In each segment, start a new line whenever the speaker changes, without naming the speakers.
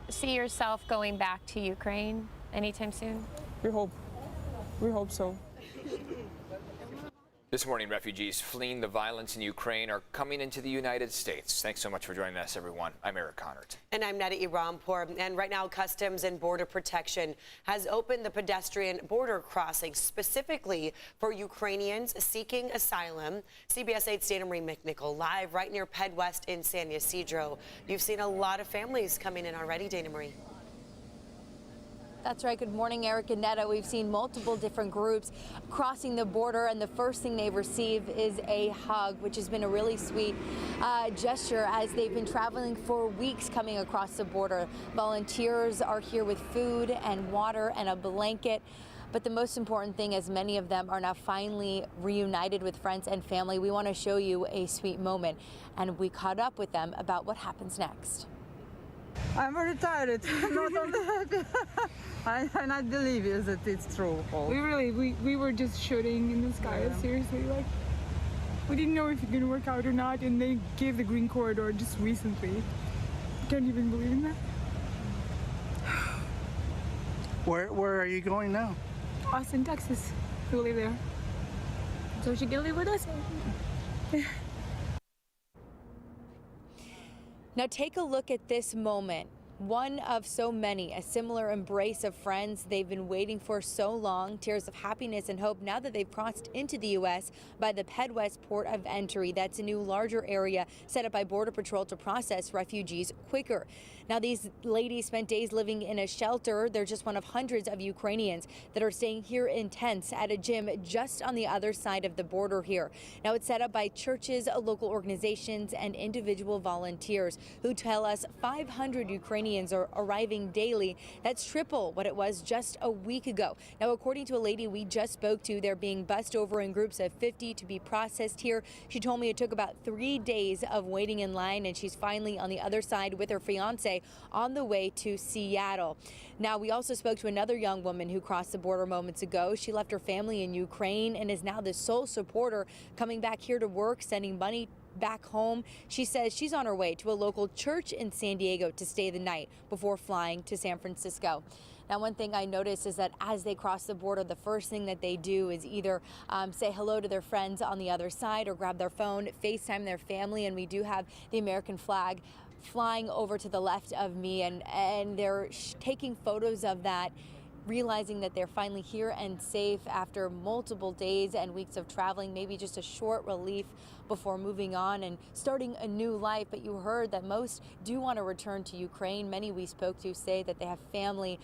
see yourself going back to Ukraine anytime soon?
We hope so.
This morning, refugees fleeing the violence in Ukraine are coming into the United States. Thanks so much for joining us, everyone. I'm Eric Connert.
And I'm Neda Irampour. And right now, Customs and Border Protection has opened the pedestrian border crossing specifically for Ukrainians seeking asylum. CBS 8's Dana Marie McNichol live right near PedWest in San Ysidro. You've seen a lot of families coming in already, Dana Marie.
That's right. Good morning, Eric and Neda. We've seen multiple different groups crossing the border, and the first thing they receive is a hug, which has been a really sweet gesture as they've been traveling for weeks coming across the border. Volunteers are here with food and water and a blanket. But the most important thing is many of them are now finally reunited with friends and family. We want to show you a sweet moment, and we caught up with them about what happens next.
I'm very tired, not only happy. I cannot believe it that it's true.
We were just shooting in the sky, seriously. Like, we didn't know if it's gonna work out or not, and they gave the green corridor just recently. Can't even believe in that.
Where are you going now?
Austin, Texas. We live there. So she can live with us.
Now take a look at this moment. One of so many, a similar embrace of friends they've been waiting for so long, tears of happiness and hope now that they've crossed into the U.S. by the PedWest port of entry. That's a new larger area set up by Border Patrol to process refugees quicker. Now these ladies spent days living in a shelter. They're just one of hundreds of Ukrainians that are staying here in tents at a gym just on the other side of the border here. Now it's set up by churches, local organizations and individual volunteers who tell us 500 Ukrainians are arriving daily. That's triple what it was just a week ago. Now, according to a lady we just spoke to, they're being bussed over in groups of 50 to be processed here. She told me it took about 3 days of waiting in line, and she's finally on the other side with her fiance on the way to Seattle. Now, we also spoke to another young woman who crossed the border moments ago. She left her family in Ukraine and is now the sole supporter coming back here to work, sending money back home. She says she's on her way to a local church in San Diego to stay the night before flying to San Francisco. Now, one thing I noticed is that as they cross the border, the first thing that they do is either say hello to their friends on the other side or grab their phone, FaceTime their family, and we do have the American flag flying over to the left of me, and they're taking photos of that, realizing that they're finally here and safe after multiple days and weeks of traveling, maybe just a short relief before moving on and starting a new life. But you heard that most do want to return to Ukraine. Many we spoke to say that they have family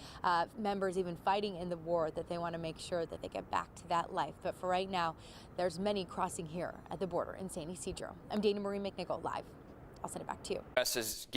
members even fighting in the war, that they want to make sure that they get back to that life. But for right now, there's many crossing here at the border in San Ysidro. I'm Dana Marie McNichol, live. I'll send it back to you.